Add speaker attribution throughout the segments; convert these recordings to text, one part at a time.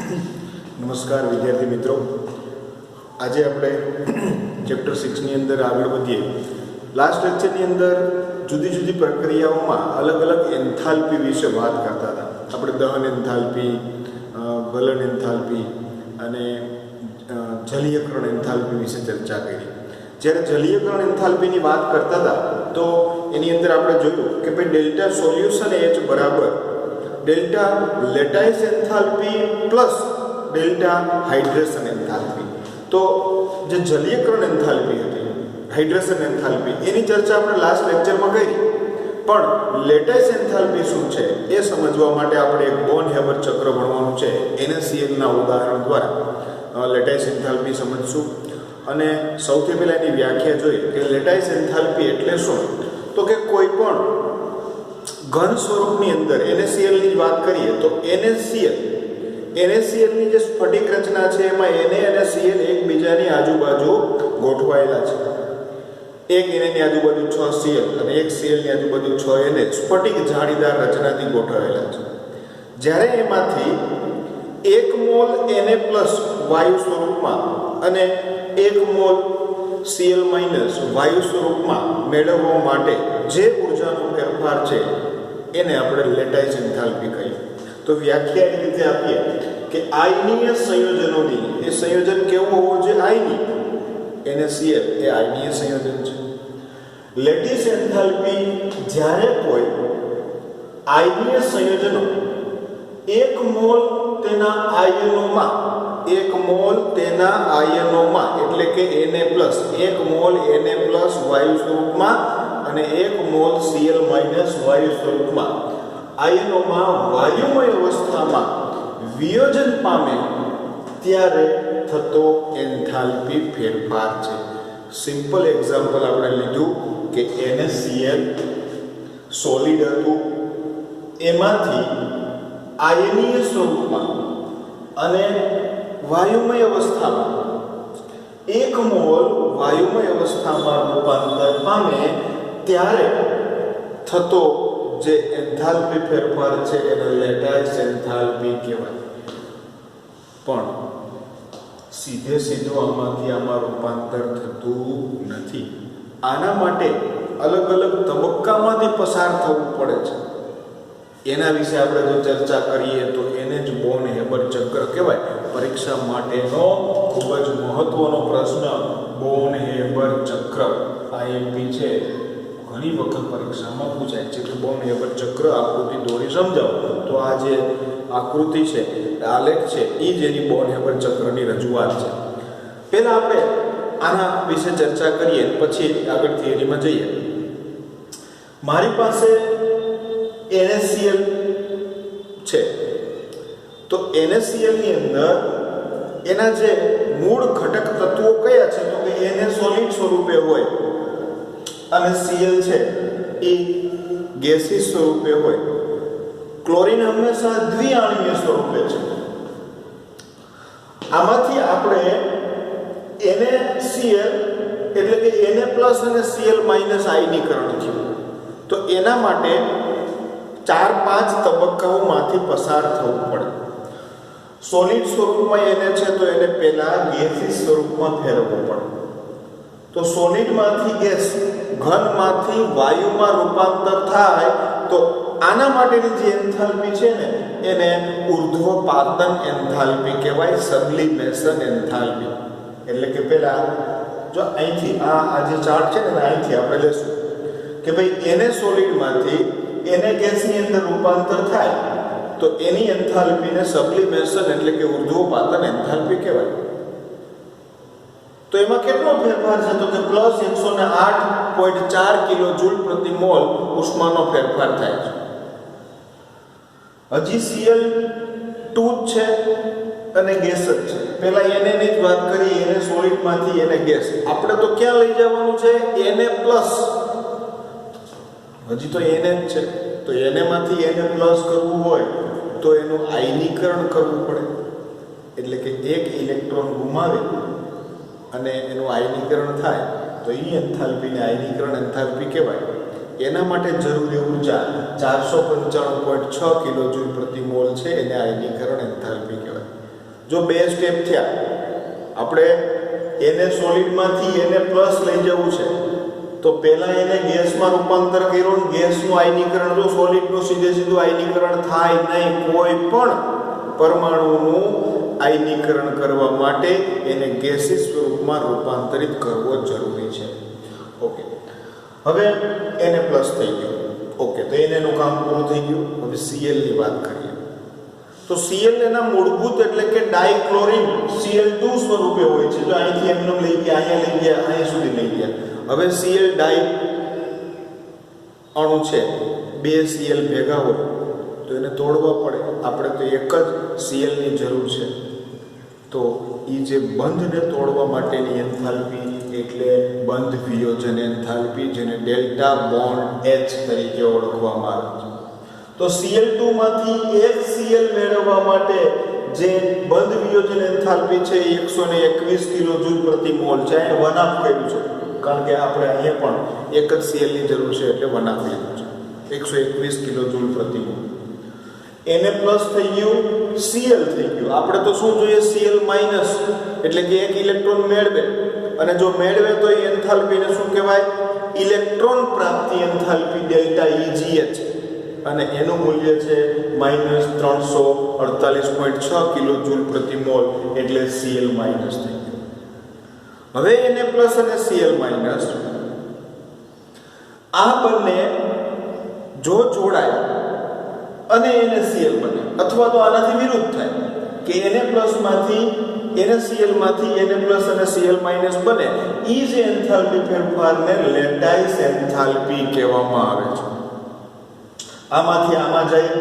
Speaker 1: નમસ્કાર વિદ્યાર્થી મિત્રો, આજે આપણે ચેપ્ટર 6 ની અંદર આગળ વધીએ. લાસ્ટ લેક્ચરની અંદર જુદી જુદી પ્રક્રિયાઓમાં અલગ અલગ એન્થાલ્પી વિશે વાત કરતા હતા. આપણે દહન એન્થાલ્પી, ગલન એન્થાલ્પી અને જલીયકરણ એન્થાલ્પી વિશે ચર્ચા કરી. જ્યારે જલીયકરણ એન્થાલ્પીની વાત કરતા હતા તો એની અંદર આપણે જોયું કે ભાઈ ડેલ્ટા સોલ્યુશન H બરાબર delta lattice enthalpy plus delta hydration enthalpy. તો જે જલીયકરણ એન્થાલ્પી હતી, હાઇડ્રેશન એન્થાલ્પી, એની ચર્ચા આપણે લાસ્ટ લેક્ચરમાં કરી. પણ લેટાઇસ એન્થાલ્પી શું છે એ સમજવા માટે આપણે એક બોન હેબર ચક્ર ભણવાનું છે. NaCl ના ઉદાહરણ દ્વારા લેટાઇસ એન્થાલ્પી સમજશું. અને સૌથી પહેલાં એની વ્યાખ્યા જોઈએ કે લેટાઇસ એન્થાલ્પી એટલે શું. તો કે કોઈ પણ ઘન સ્વરૂપની અંદર NaCl ની જ વાત કરીએ તો NaCl ની જે સ્ફટિક રચના છે એમાં Na અને Cl એકબીજાની આજુબાજુ ગોઠવાયેલા છે. એક Na ની આજુબાજુ 6 Cl અને એક Cl ની આજુબાજુ 6 Na સ્ફટિક જાળીદાર રચનાથી ગોઠવાયેલા છે. જ્યારે એમાંથી 1 મોલ Na પ્લસ વાયુ સ્વરૂપમાં અને 1 મોલ Cl માઇનસ વાયુ સ્વરૂપમાં મેળવવા માટે જે ઉર્જાનો ફેરફાર છે એને આપણે લેટાઇસ એન્થાલ્પી કહીએ. તો વ્યાખ્યા એ રીતે આપીએ કે આયનીય સંયોજનોની, એ સંયોજન કેવું હોવું જોઈએ? આયનીય. NaCl એ આયનીય સંયોજન છે. લેટિસ એન્થાલ્પી જ્યારે કોઈ આયનીય સંયોજનો 1 મોલ તેના આયનોમાં એટલે કે Na plus 1 mall Na plus વાયુ સ્વરૂપમાં અને 1 મોલ Cl માઇનસ વાયુ સ્વરૂપમાં આયનોમાં વાયુમય અવસ્થામાં વિયોજન પામે ત્યારે થતો એન્થાલ્પી ફેરફાર છે. સિમ્પલ એક્ઝામ્પલ આપણે લીધું કે NaCl સોલિડ હતું, એમાંથી આયનીય સ્વરૂપમાં અને વાયુમય અવસ્થામાં 1 મોલ વાયુમય અવસ્થામાં રૂપાંતર પામે ત્યારે થતો જે એન્થાલ્પી ફેરફાર છે એને લેટાઇસ એન્થાલ્પી કહેવાય. પણ સીધું આમાં રૂપાંતર થતું નથી. આના માટે અલગ અલગ તબક્કામાંથી પસાર થવું પડે છે. એના વિશે આપણે જો ચર્ચા કરીએ તો એને જ બોન હેબર ચક્ર કહેવાય. પરીક્ષા માટેનો ખૂબ જ મહત્વનો પ્રશ્ન બોન હેબર ચક્ર IMP છે. ઘણી વખત પરીક્ષામાં પૂછાય છે કે બોન હેબર ચક્ર આકૃતિ દોરી સમજાવો. તો આ જે આકૃતિ છે, આલેખ છે, એ જ એની બોન હેબર ચક્રની રજૂઆત છે. પહેલા આપણે આના વિશે ચર્ચા કરીએ, પછી આગળ થિયરીમાં જઈએ. મારી પાસે NaCl છે. તો NaCl ની અંદર એના જે મૂળ ઘટક તત્વો કયા છે? તો કે Na સોલિડ સ્વરૂપે હોય અને Cl છે એ ગેસીય સ્વરૂપે હોય. ક્લોરીન હંમેશા દ્વિઆણીય સ્વરૂપે છે. આમાંથી આપણે NaCl એટલે કે Na પ્લસ અને Cl માઇનસ આયનીકરણ થયું. તો એના માટે 4-5 તબક્કાઓમાંથી પસાર થવું પડે. સોલિડ સ્વરૂપમાં Na છે તો એને પહેલા ગેસીય સ્વરૂપમાં ફેરવવું પડે. તો સોલિડમાંથી ગેસ, ઘનમાંથી વાયુમાં રૂપાંતર થાય તો આના માટેની જે એન્થાલ્પી છે ને એને ઉર્ધ્વપાતન એન્થાલ્પી કહેવાય, સબ્લિમેશન એન્થાલ્પી. એટલે કે પહેલા જો અહીંથી આ જે ચાર્ટ છે ને અહીંથી આપણે લેશું કે ભાઈ Na સોલિડમાંથી Na ગેસની અંદર રૂપાંતર થાય તો એની એન્થાલ્પીને સબ્લિમેશન એટલે કે ઉર્ધ્વપાતન એન્થાલ્પી કહેવાય. તો એમાં કેટલો ફેરફાર છે? તો કે પ્લસ 108.4 કિલોજૂલ પ્રતિ મોલ ઉષ્માનો ફેરફાર થાય છે. હજી Cl2 છે અને ગેસ જ છે. પહેલા Na ની જ વાત કરી, Na સોલિડમાંથી Na ગેસ. આપણે તો ક્યાં લઈ જવાનું છે? Na plus. હજી તો Na જ છે. તો Na માંથી Na પ્લસ કરવું હોય તો એનું આયનીકરણ કરવું પડે. એટલે કે એક ઇલેક્ટ્રોન ગુમાવે અને એનું આયનીકરણ થાય તો એ એન્થાલ્પીને આયનીકરણ એન્થાલ્પી કહેવાય. એના માટે જરૂરી ઉર્જા 495.6 કિલોજૂલ પ્રતિ મોલ છે, એને આયનીકરણ એન્થાલ્પી કહેવાય. જો બે સ્ટેપ થયા, આપણે એને સોલિડમાંથી એને પ્લસ લઈ જવું છે તો પહેલા એને ગેસમાં રૂપાંતર કર્યું. ગેસનું આયનીકરણ, જો સોલિડનું સીધે સીધું આયનીકરણ થાય નહીં. કોઈ પણ પરમાણુનું આયનીકરણ કરવા માટે એને ગેસીય સ્વરૂપમાં રૂપાંતરિત કરવો જરૂરી છે. ઓકે, હવે એને પ્લસ થઈ ગયું. ઓકે, તો એનું કામ પૂરું થઈ ગયું. હવે Cl ની વાત કરીએ તો Cl એના મૂળભૂત એટલે કે ડાયક્લોરિન Cl2 સ્વરૂપે હોય છે. જો અહીંથી એમને લઈ ગયા, અહીંયા લઈ ગયા, અહીંયા સુધી લઈ ગયા. હવે Cl ડાય અણુ છે, બે Cl ભેગા હોય તો એને તોડવા પડે. આપણે તો એક જ Cl ની જરૂર છે. તો એ જે બંધને તોડવા માટેની એન્થાલ્પી એટલે બંધ વિયોજન એન્થાલ્પી, જેને ડેલ્ટા બોન્ડ H તરીકે ઓળખવામાં આવે છે. તો Cl2 માંથી એક Cl મેળવવા માટે જે બંધ વિયોજન એન્થાલ્પી છે 121 કિલોજૂલ પ્રતિ મોલ છે. એને 1/2 કર્યું છે, કારણ કે આપણે અહીંયા પણ એક જ Cl ની જરૂર છે એટલે 1/2 લીધું છે. 121 કિલોજૂલ પ્રતિ મોલ. એને પ્લસ થઈ ગયું, Cl થઈ ગયું. આપણે તો શું જોઈએ? Cl માઇનસ, એટલે કે એક ઇલેક્ટ્રોન મેળવે, અને જો મેળવે તો એ એન્થાલ્પીને શું કહેવાય? ઇલેક્ટ્રોન પ્રાપ્તિ એન્થાલ્પી ડેલ્ટા EgH, અને એનું મૂલ્ય છે -348.6 કિલોજૂલ પ્રતિ મોલ, એટલે Cl માઇનસ થઈ ગયું. હવે એને પ્લસ અને Cl માઇનસ આ બંને જો જોડાય અને એને Cl બને, અથવા તો આનાથી વિરુદ્ધ થાય કે એને પ્લસ માંથી એને Cl માંથી એને પ્લસ અને Cl માઇનસ બને, એ જે એન્થાલ્પી ફેરફારને લેટાઇસ એન્થાલ્પી કહેવામાં આવે છે. આમાંથી આમાં જાય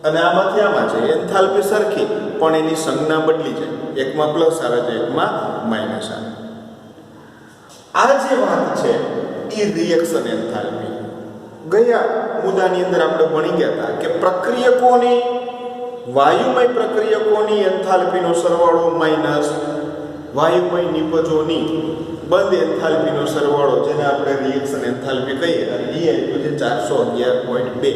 Speaker 1: અને આમાંથી આમાં જાય, એન્થાલ્પી સરખી પણ એની સંજ્ઞા બદલી જાય. એકમાં પ્લસ આવે તો એકમાં માઇનસ આવે. આ જે વાત છે એ રિએક્શન એન્થાલ્પી. ગયા મુદ્દાની અંદર આપણે ભણી ગયા હતા કે પ્રક્રિયકોની, વાયુમય પ્રક્રિયકોની એન્થાલ્પીનો સરવાળો માઇનસ વાયુમય નિપજોની બંધ એન્થાલ્પીનો સરવાળો, જેને આપણે રિએક્શન એન્થાલ્પી કહીએ, અને એ આવ્યું છે 411.2.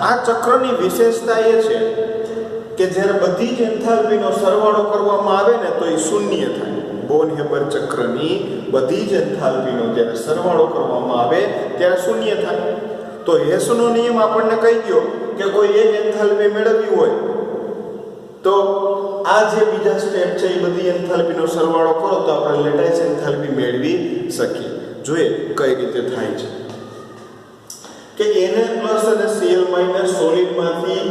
Speaker 1: આ ચક્રની વિશેષતા એ છે કે જ્યારે બધી જ એન્થાલ્પીનો સરવાળો કરવામાં આવે ને તો એ શૂન્ય થાય. બોન-હેબર ચક્રની બધી જ એન્થાલ્પીનો જ્યારે સરવાળો કરવામાં આવે ત્યારે શૂન્ય થાય. તો હેસનો નિયમ આપણને કહી ગયો કે કોઈ એક એન્થાલ્પી મેળવવી હોય તો આ જે બીજા સ્ટેપ છે એ બધી એન્થાલ્પીનો સરવાળો કરો તો આપણે લેટાઇસ એન્થાલ્પી મેળવી શકીએ. જોઈએ કઈ રીતે થાય છે કે Na પ્લસ અને Cl માઇનસ સોલિડમાંથી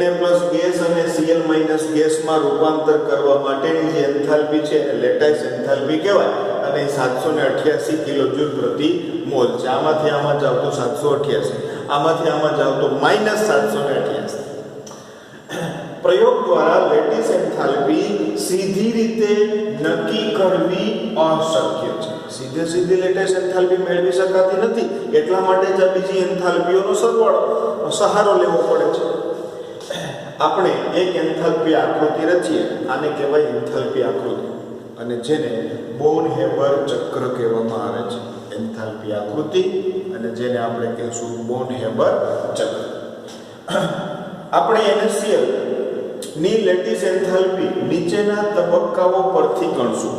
Speaker 1: Na પ્લસ ગેસ અને Cl માઇનસ ગેસમાં રૂપાંતર કરવા માટેની જે એન્થાલ્પી છે એને લેટાઇસ એન્થાલ્પી કહેવાય, અને 788 કિલોજૂલ પ્રતિ મોલ છે. આમાંથી આમાં જાવ તો 788, આમાંથી આમાં જાવ તો -788. પ્રયોગ દ્વારા લેટિસ એન્થાલ્પી સીધી રીતે નક્કી કરવી અશક્ય છે. સીધી લેટિસ એન્થાલ્પી મેળવી શકાતી નથી. એટલા માટે જ આ બીજી એન્થાલ્પીઓનો સહારો લેવો પડે છે. આપણે એક એન્થાલ્પી આકૃતિ રચીએ, આને કહેવાય એન્થાલ્પી આકૃતિ, અને જેને બોન-હેબર ચક્ર કહેવામાં આવે છે. એન્થાલ્પી આકૃતિ, અને જેને આપણે કહીશું બોન-હેબર ચક્ર. આપણે NaCl ની લેટિસ એન્થાલ્પી નીચેના તબક્કાઓ પરથી ગણશું.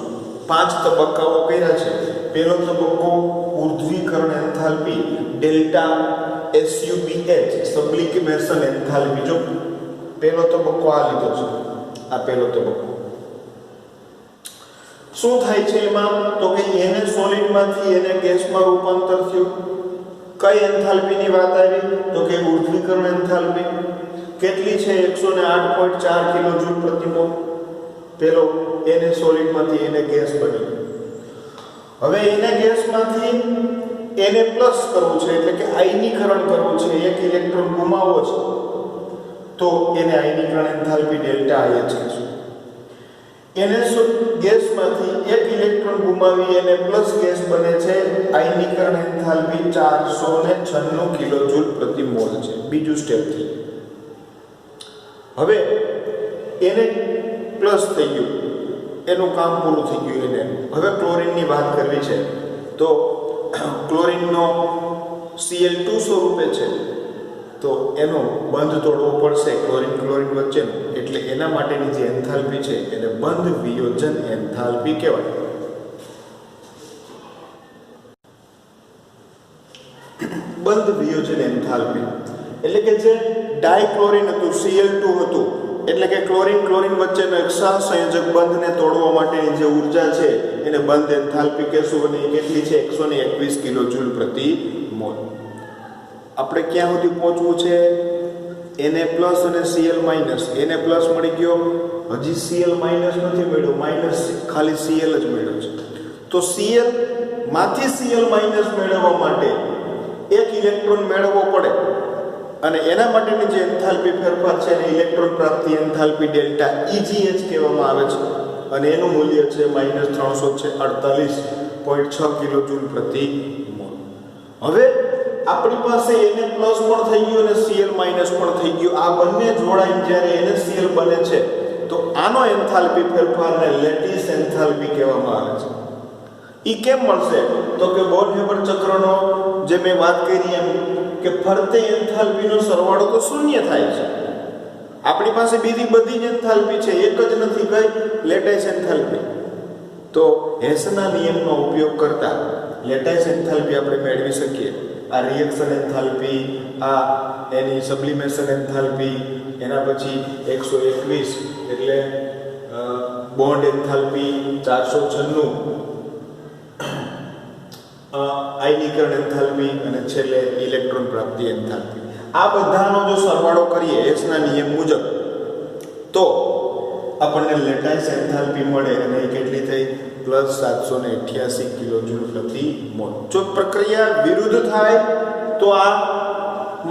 Speaker 1: 5 તબક્કાઓ કર્યા છે. પહેલો તબક્કો ઉર્ધ્વીકરણ એન્થાલ્પી ડેલ્ટા SUBH, સબ્લિમેશન એન્થાલ્પી. જો પહેલો તબક્કો આ લીધો છે, આ પહેલો તબક્કો. શું થાય છે એમાં? તો કે એને સોલિડમાંથી એને ગેસમાં રૂપાંતર થયું. કઈ એન્થાલ્પીની વાત આવી? તો કે ઉર્ધ્વીકરણ એન્થાલ્પી. કેટલી છે? 108.4 કિલોજૂલ પ્રતિ મોલ. પેલો એને સોલિડમાંથી એને ગેસ બન્યો. હવે એને ગેસમાંથી એને પ્લસ કરવું છે, એટલે કે આયનીકરણ કરવું છે, એક ઇલેક્ટ્રોન ગુમાવવો છે, તો એને આયનીકરણ એન્થાલ્પી ડેલ્ટા IH છે. એને ગેસમાંથી એક ઇલેક્ટ્રોન ગુમાવી એને પ્લસ ગેસ બને છે, આયનીકરણ એન્થાલ્પી 496 કિલોજૂલ પ્રતિ મોલ છે. બીજું સ્ટેપ થઈ. હવે એને પ્લસ થઈ ગયું, એનું કામ પૂરું થઈ ગયું. એને હવે ક્લોરીનની વાત કરવી છે તો ક્લોરીનનો Cl2 સ્વરૂપે છે, તો એનો બંધ તોડવો પડશે ક્લોરીન ક્લોરીન વચ્ચેનો, એટલે એના માટેની જે એન્થાલ્પી છે એને બંધ વિયોજન એન્થાલ્પી કહેવાય. બંધ વિયોજન એન્થાલ્પી એટલે કે જે ડાયક્લોરીન હતું, Cl2 હતું, એટલે કે ક્લોરીન ક્લોરીન વચ્ચેનો એક સહસંયોજક બંધને તોડવા માટેની જે ઉર્જા છે એને બંધ એન્થાલ્પી કહેશું. અને એ કેટલી છે? 121 કિલોજૂલ પ્રતિ મોલ. આપણે ક્યાં સુધી પહોંચવું છે? Na પ્લસ અને Cl માઇનસ. Na પ્લસ મળી ગયો, હજી Cl માઇનસ નથી મળ્યો, માઇનસ ખાલી Cl જ મળ્યો છે. તો Cl માંથી Cl માઇનસ મેળવવા માટે એક ઇલેક્ટ્રોન મેળવવો પડે, અને એના માટેની જે એન્થાલ્પી ફેરફાર છે એને ઇલેક્ટ્રોન પ્રાપ્તિ એન્થાલ્પી ડેલ્ટા EGH કહેવામાં આવે છે, અને એનું મૂલ્ય છે -348.6 કિલોજૂલ પ્રતિ મોલ. હવે આપણી પાસે Na પ્લસ પણ થઈ ગયું અને Cl માઇનસ પણ થઈ ગયું. આ બંને જોડાઈને જ્યારે NaCl બને છે તો આનો એન્થાલ્પી ફેરફારને લેટિસ એન્થાલ્પી કહેવામાં આવે છે. ઈ કેમ મળશે? તો કે બોર્ન-હેબર ચક્રનો જે મેં વાત કરી એમ કે ફરતે એન્થાલ્પીનો સરવાળો તો શૂન્ય થાય છે. આપણી પાસે બીજી બધી જ એન્થાલ્પી છે, એક જ નથી કઈ? Lattice enthalpy. તો હેસના નિયમનો ઉપયોગ કરતા લેટાઇસ એન્થાલ્પી આપણે મેળવી શકીએ. આ રિએક્શન એન્થાલ્પી, આ એની સબ્લિમેશન એન્થાલ્પી, એના પછી 121 એટલે બોન્ડ એન્થાલ્પી, 496 આયનીકરણ એન્થાલ્પી, અને છેલ્લે ઇલેક્ટ્રોન પ્રાપ્તિ એન્થાલ્પી. આ બધાનો જો સરવાળો કરીએ હેસના નિયમ મુજબ તો આપણને લેટાઇસ એન્થાલ્પી મળે, અને એ કેટલી થઈ? +788 કિલોજૂલ પ્રતિ મોલ. જો પ્રક્રિયા વિરુદ્ધ થાય તો આ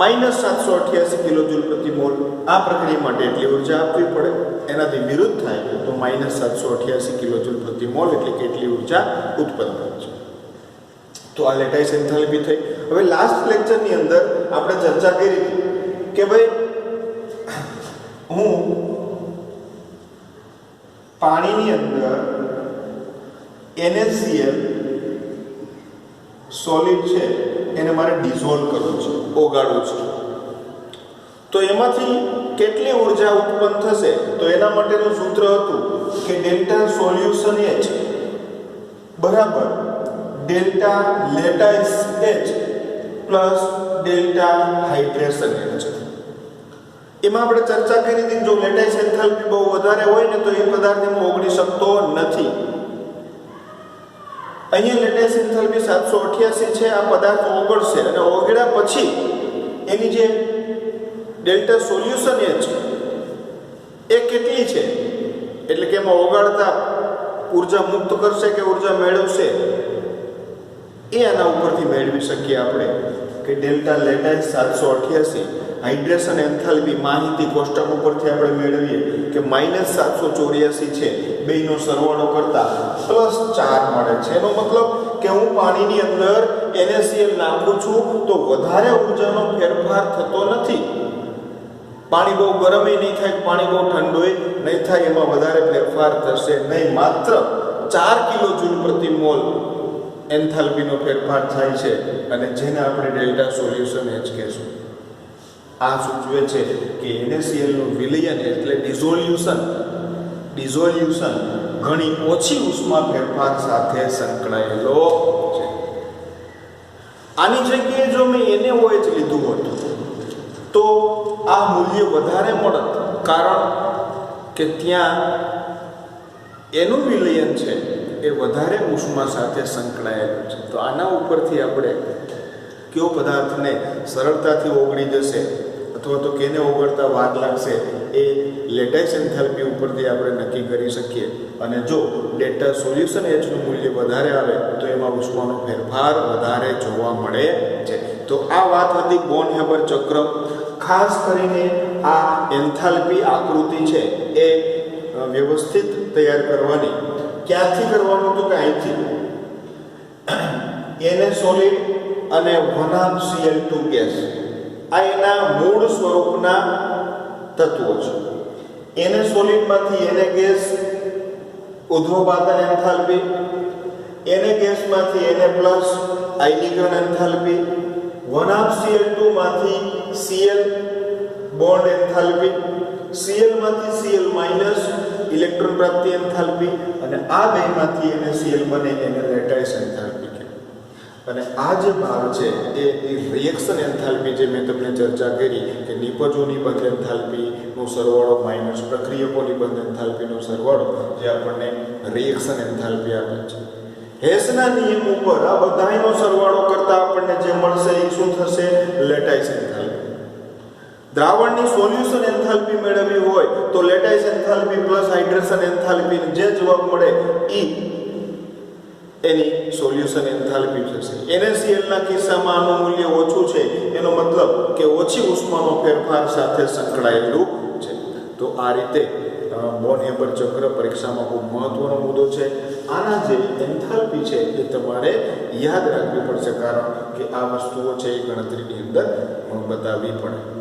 Speaker 1: -788 કિલોજૂલ પ્રતિ મોલ. આ પ્રક્રિયા માટે એટલી ઉર્જા આપવી પડે. એનાથી વિરુદ્ધ થાય તો -788 કિલોજૂલ પ્રતિ મોલ એટલે કેટલી ઉર્જા ઉત્પન્ન થાય છે. તો આ લેટાઇસ એન્થાલ્પી થઈ. હવે લાસ્ટ લેક્ચરની અંદર આપણે ચર્ચા કરી હતી કે ભાઈ હું પાણીની અંદર NaCl સોલિડ છે એને મારે ડિઝોલ્વ કરવું છે, ઓગાળવું છે. તો એમાંથી કેટલી ઉર્જા ઉત્પન્ન થશે? તો એના માટેનું સૂત્ર હતું કે ડેલ્ટા સોલ્યુશન H બરાબર delta lattice H plus delta hydration H. એમાં આપણે ચર્ચા કરી હતી જો લેટાઇસ એન્થાલ્પી બહુ વધારે હોય ને તો એ પદાર્થ એમાં ઓગળી શકતો નથી. અહીંયા લેટાઇસ એન્થાલ્પી 788 છે. આ પદાર્થ ઓગળશે અને ઓગળ્યા પછી એની જે ડેલ્ટા સોલ્યુશન H એ કેટલી છે, એટલે કે એમાં ઓગાળતા ઉર્જા મુક્ત કરશે કે ઉર્જા મેળવશે, એ આના ઉપરથી મેળવી શકીએ આપણે કે ડેલ્ટા લેટાઇસ 788 હાઇડ્રેશન એન્થાલ્પી માહિતી કોષ્ટક ઉપરથી આપણે મેળવીએ કે -784 છે. બેનો સરવાળો કરતા +4 મળે છે. એનો મતલબ કે હું પાણીની અંદર NaCl નાખું છું તો વધારે ઉર્જાનો ફેરફાર થતો નથી. પાણી બહુ ગરમ નહીં થાય, પાણી બહુ ઠંડુ નહીં થાય, એમાં વધારે ફેરફાર થશે નહીં. માત્ર 4 કિલોજૂલ પ્રતિ મોલ એન્થાલ્પીનો ફેરફાર થાય છે, અને જેને આપણે ડેલ્ટા સોલ્યુશન H કહેશું. આ સૂચવે છે કે NaCl નું વિલયન એટલે ડિઝોલ્યુશન ઘણી ઓછી ઉષ્મા ફેરફાર સાથે સંકળાયેલો છે. આની જગ્યાએ જો મેં NaOH લીધું હોત તો આ મૂલ્ય વધારે મળત, કારણ કે ત્યાં એનું વિલયન છે એ વધારે ઉષ્મા સાથે સંકળાયેલું છે. તો આના ઉપરથી આપણે કયો પદાર્થને સરળતાથી ઓગળી જશે અથવા તો કેને ઓગળતા વાર લાગશે એ લેટાઇસ એન્થાલ્પી ઉપરથી આપણે નક્કી કરી શકીએ. અને જો ડેલ્ટા સોલ્યુશન Hનું મૂલ્ય વધારે આવે તો એમાં ઉષ્માનો ફેરફાર વધારે જોવા મળે છે. તો આ વાત હતી બોર્ન-હેબર ચક્ર. ખાસ કરીને આ એન્થાલ્પી આકૃતિ છે એ વ્યવસ્થિત તૈયાર કરવાની. ક્યાંથી કરવાનું? તો કે અહીંથી Na સોલિડ અને 1Cl2 ગેસ આ એના મૂળ સ્વરૂપના તત્વો છે. Na સોલિડમાંથી Na ગેસ ઉદ્ધવપાતન એન્થાલ્પી, Na ગેસમાંથી Na પ્લસ આયનીકરણ એન્થાલ્પી, 1Cl2 માંથી Cl બોન્ડ એન્થાલ્પી, Cl માંથી Cl માઈનસ ઇલેક્ટ્રોન પ્રાપ્તિ એન્થાલ્પી, અને આ બેમાંથી NaCl બને એને લેટાઇસ એન્થાલ્પી કહેવાય. અને આ જે ભાગ છે એ રિએક્શન એન્થાલ્પી જે મેં તમને ચર્ચા કરી કે નિપજોની બંધ એન્થાલ્પીનો સરવાળો માઈનસ પ્રક્રિયકોની બંધ એન્થાલ્પીનો સરવાળો જે આપણને રિએક્શન એન્થાલ્પી આપે છે. હેસના નિયમ ઉપર આ બધાનો સરવાળો કરતા આપણને જે મળશે એ શું થશે? Lattice enthalpy. દ્રાવણની સોલ્યુશન એન્થાલ્પી મેળવવી હોય તો lattice enthalpy plus hydration enthalpy જે જવાબ મળે એ એની સોલ્યુશન એન્થાલ્પી થશે. NaCl ના કિસ્સામાં આનું મૂલ્ય ઓછું છે, એનો મતલબ કે ઓછી ઉષ્માનો ફેરફાર સાથે સંકળાયેલું છે. તો આ રીતે બોન હેબર ચક્ર પરીક્ષામાં ખૂબ મહત્વનો મુદ્દો છે. આના જે એન્થાલ્પી છે એ તમારે યાદ રાખવી પડશે, કારણ કે આ વસ્તુઓ છે એ ગણતરીની અંદર બતાવવી પડે.